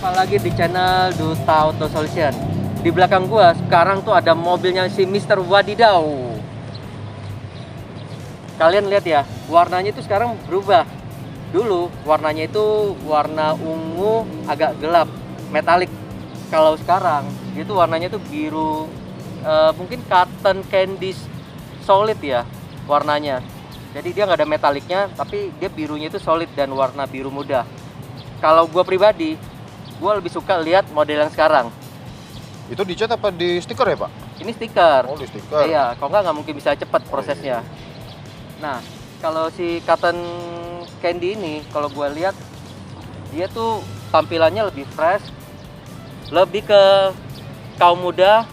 Jumpa lagi di channel Duta Auto Solution. Di belakang gua sekarang tuh ada mobilnya si Mr. Wadidaw. Kalian lihat ya, warnanya itu sekarang berubah. Dulu warnanya itu warna ungu agak gelap, metalik. Kalau sekarang itu warnanya tuh biru, mungkin cotton candy solid ya warnanya. Jadi dia nggak ada metaliknya, tapi dia birunya itu solid dan warna biru muda. Kalau gua pribadi, gua lebih suka lihat model yang sekarang. Itu dicat apa di stiker ya, Pak? Ini stiker. Oh, di stiker. Iya, kalau nggak mungkin bisa cepet prosesnya. Nah, kalau si cotton candy ini, kalau gue lihat dia tuh tampilannya lebih fresh, lebih ke kaum muda.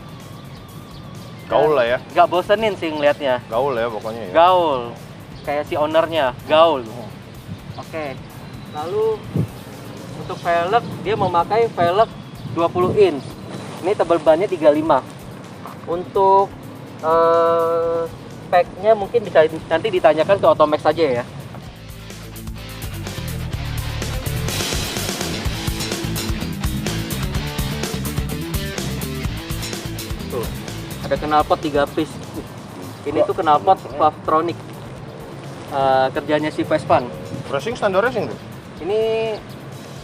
Gaul lah ya. Nggak bosenin sih ngelihatnya. Gaul ya pokoknya ya. Gaul, kayak si ownernya, gaul. Oke. Lalu untuk velg, dia memakai velg 20 inch. Ini tebal bannya 35. Untuk speknya mungkin bisa nanti ditanyakan ke Otomax saja ya. Tuh, ada knalpot 3 piece. Ini tuh knalpot Valvetronic. Kerjanya si Vespan. Racing standar racing tuh. Ini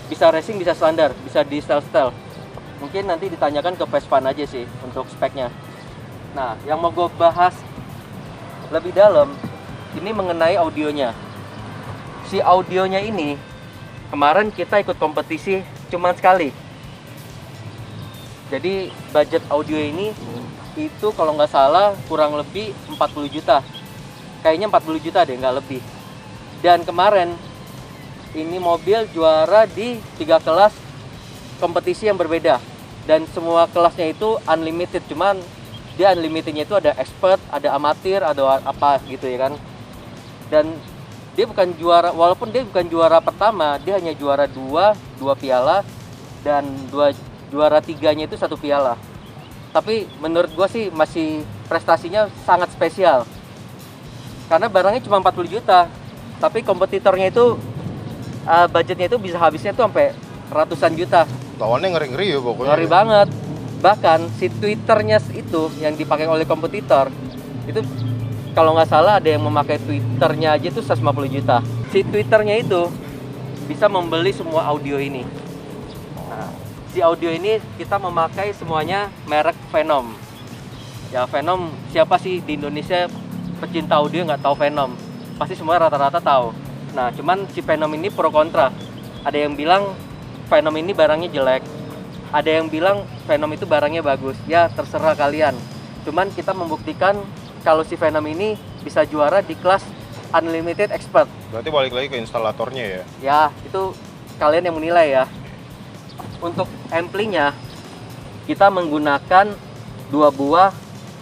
bisa racing, bisa standar, bisa di style-style. Mungkin nanti ditanyakan ke Vespan aja sih untuk speknya. Nah, yang mau gue bahas lebih dalam ini mengenai audionya. Si audionya ini kemarin kita ikut kompetisi cuma sekali. Jadi budget audio ini itu kalau nggak salah kurang lebih 40 juta. Kayaknya 40 juta deh, nggak lebih. Dan kemarin ini mobil juara di 3 kelas kompetisi yang berbeda. Dan semua kelasnya itu unlimited, cuman dia unlimitednya itu ada expert, ada amatir, ada apa gitu ya kan. Dan dia bukan juara, walaupun dia bukan juara pertama, dia hanya juara 2 piala, dan juara 3-nya itu 1 piala. Tapi menurut gua sih masih prestasinya sangat spesial. Karena barangnya cuma 40 juta, tapi kompetitornya itu budgetnya itu bisa habisnya tuh sampai ratusan juta. Lawannya ngeri-ngeri ya pokoknya. Ngeri banget. Bahkan si Twitternya itu yang dipakai oleh kompetitor itu kalau nggak salah ada yang memakai Twitternya aja tuh 150 juta. Si Twitternya itu bisa membeli semua audio ini. Nah, si audio ini kita memakai semuanya merek Venom. Ya Venom, siapa sih di Indonesia pecinta audio nggak tahu Venom? Pasti semua rata-rata tahu. Nah, cuman si Venom ini pro kontra. Ada yang bilang Venom ini barangnya jelek. Ada yang bilang Venom itu barangnya bagus. Ya, terserah kalian. Cuman kita membuktikan kalau si Venom ini bisa juara di kelas Unlimited Expert. Berarti balik lagi ke instalatornya ya. Ya, itu kalian yang menilai ya. Untuk ampli-nya kita menggunakan 2 buah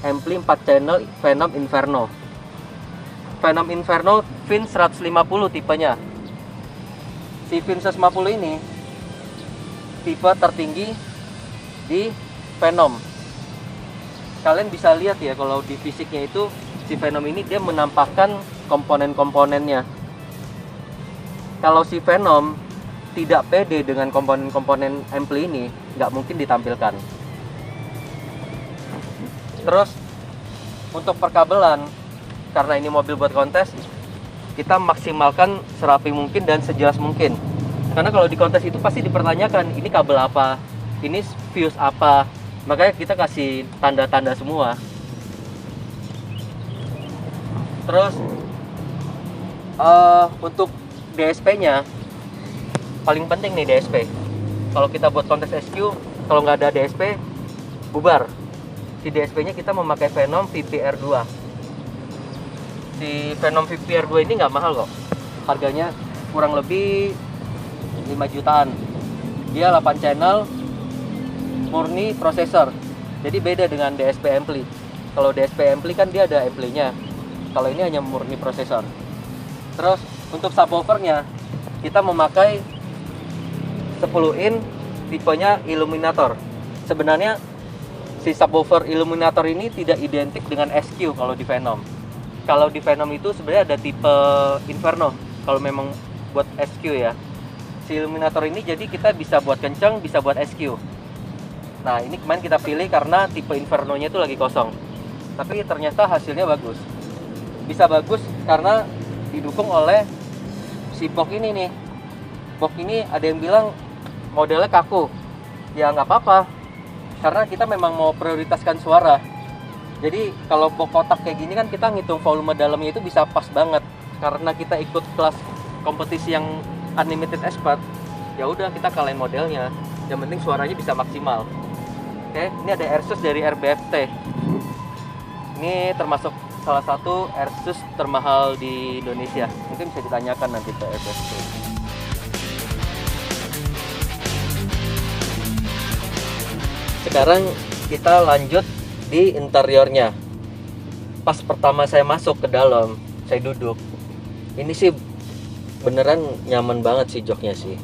ampli 4 channel Venom Inferno. Venom Inferno VIN 150 tipenya. Si VIN 150 ini tipe tertinggi di Venom. Kalian bisa lihat ya kalau di fisiknya itu si Venom ini dia menampakkan komponen-komponennya. Kalau si Venom tidak pede dengan komponen-komponen ampli ini, nggak mungkin ditampilkan. Terus untuk perkabelan, karena ini mobil buat kontes, kita maksimalkan serapi mungkin dan sejelas mungkin. Karena kalau di kontes itu pasti dipertanyakan, ini kabel apa, ini fuse apa, makanya kita kasih tanda-tanda semua. Terus untuk DSP-nya, paling penting nih DSP. Kalau kita buat kontes SQ, kalau nggak ada DSP, bubar. Si DSP-nya kita memakai Venom VPR2. Si Venom VPR2 ini nggak mahal kok. Harganya kurang lebih 5 jutaan. Dia 8 channel murni prosesor. Jadi beda dengan DSP ampli. Kalau DSP ampli kan dia ada amplinya. Kalau ini hanya murni prosesor. Terus untuk subwoofernya kita memakai 10 in tipenya Illuminator. Sebenarnya si subwoofer Illuminator ini tidak identik dengan SQ kalau di Venom. Kalau di Venom itu sebenarnya ada tipe Inferno kalau memang buat SQ ya. Si Illuminator ini jadi kita bisa buat kenceng, bisa buat SQ. Nah ini kemarin kita pilih karena tipe Inferno-nya itu lagi kosong. Tapi ternyata hasilnya bagus. Bisa bagus karena didukung oleh si box ini nih. Box ini ada yang bilang modelnya kaku. Ya nggak apa-apa, karena kita memang mau prioritaskan suara. Jadi kalau box kotak kayak gini kan kita ngitung volume dalamnya itu bisa pas banget. Karena kita ikut kelas kompetisi yang Unlimited Expert, ya udah kita kalahin modelnya. Yang penting suaranya bisa maksimal. Oke, ini ada Airsus dari RBFT. Ini termasuk salah satu Airsus termahal di Indonesia. Mungkin bisa ditanyakan nanti ke RBFT. Sekarang kita lanjut di interiornya. Pas pertama saya masuk ke dalam, saya duduk. Ini sih beneran nyaman banget sih joknya sih.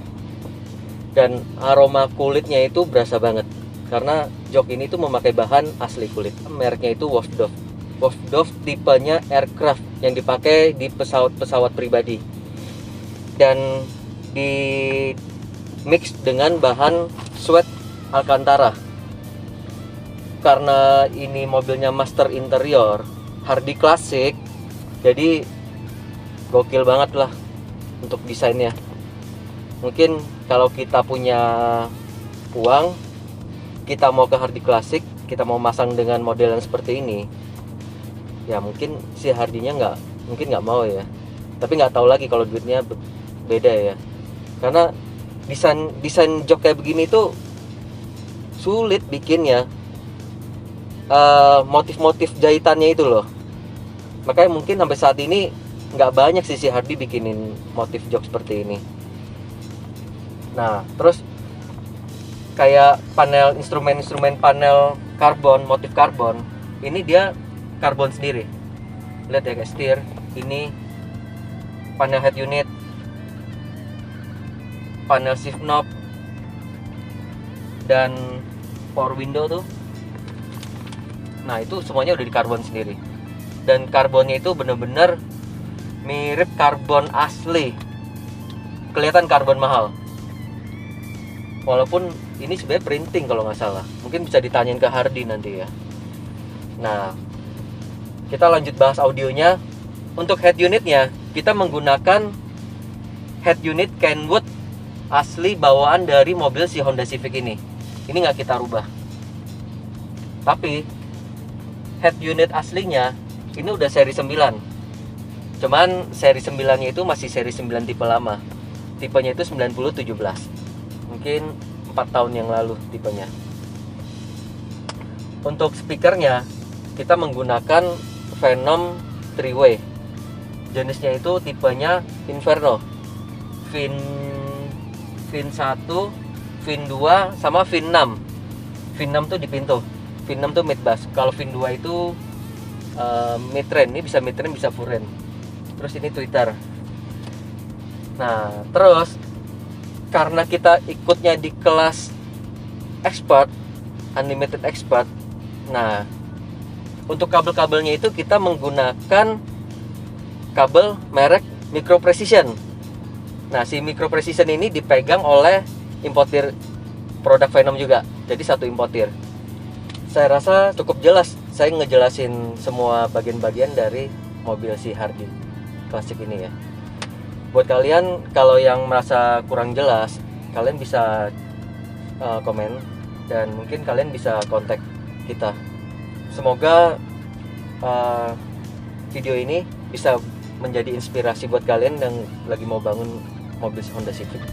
Dan aroma kulitnya itu berasa banget. Karena jok ini tuh memakai bahan asli kulit. Mereknya itu Wolfdove. Wolfdove tipenya aircraft yang dipakai di pesawat-pesawat pribadi. Dan di mix dengan bahan sweat Alcantara. Karena ini mobilnya master interior, Hardy klasik, jadi gokil banget lah untuk desainnya. Mungkin kalau kita punya uang, kita mau ke Hardy klasik, kita mau masang dengan model yang seperti ini, ya mungkin si Hardy-nya nggak mau ya. Tapi nggak tahu lagi kalau duitnya beda ya. Karena desain jok kayak begini tuh sulit bikinnya. Motif-motif jahitannya itu loh. Makanya mungkin sampai saat ini nggak banyak sih si Hardy bikinin motif jok seperti ini. Nah terus kayak panel instrumen panel karbon, motif karbon, ini dia karbon sendiri. Lihat ya guys, setir ini panel head unit, panel shift knob, dan power window tuh. Nah itu semuanya udah di karbon sendiri. Dan karbonnya itu bener-bener mirip karbon asli. Kelihatan karbon mahal. Walaupun ini sebenarnya printing kalau nggak salah. Mungkin bisa ditanyain ke Hardy nanti ya. Nah kita lanjut bahas audionya. Untuk head unitnya kita menggunakan head unit Kenwood asli bawaan dari mobil si Honda Civic ini. Ini nggak kita rubah. Tapi head unit aslinya ini udah seri 9. Cuman seri 9-nya itu masih seri 9 tipe lama. Tipenya itu 9017. Mungkin 4 tahun yang lalu tipenya. Untuk speakernya kita menggunakan Venom 3-way. Jenisnya itu tipenya Inferno. Vin 1, Vin 2 sama Vin 6. Vin 6 tuh di pintu. Vin 6 tuh mid bass. Kalau Vin 2 itu mid range. Ini bisa mid range, bisa full range. Terus ini tweeter. Nah, terus karena kita ikutnya di kelas expert, Unlimited Expert. Nah, untuk kabel-kabelnya itu kita menggunakan kabel merek Micro Precision. Nah, si Micro Precision ini dipegang oleh importir produk Venom juga. Jadi satu importir. Saya rasa cukup jelas saya ngejelasin semua bagian-bagian dari mobil si Hardy klasik ini ya. Buat kalian kalau yang merasa kurang jelas, kalian bisa komen dan mungkin kalian bisa kontak kita. Semoga video ini bisa menjadi inspirasi buat kalian yang lagi mau bangun mobil Honda Civic.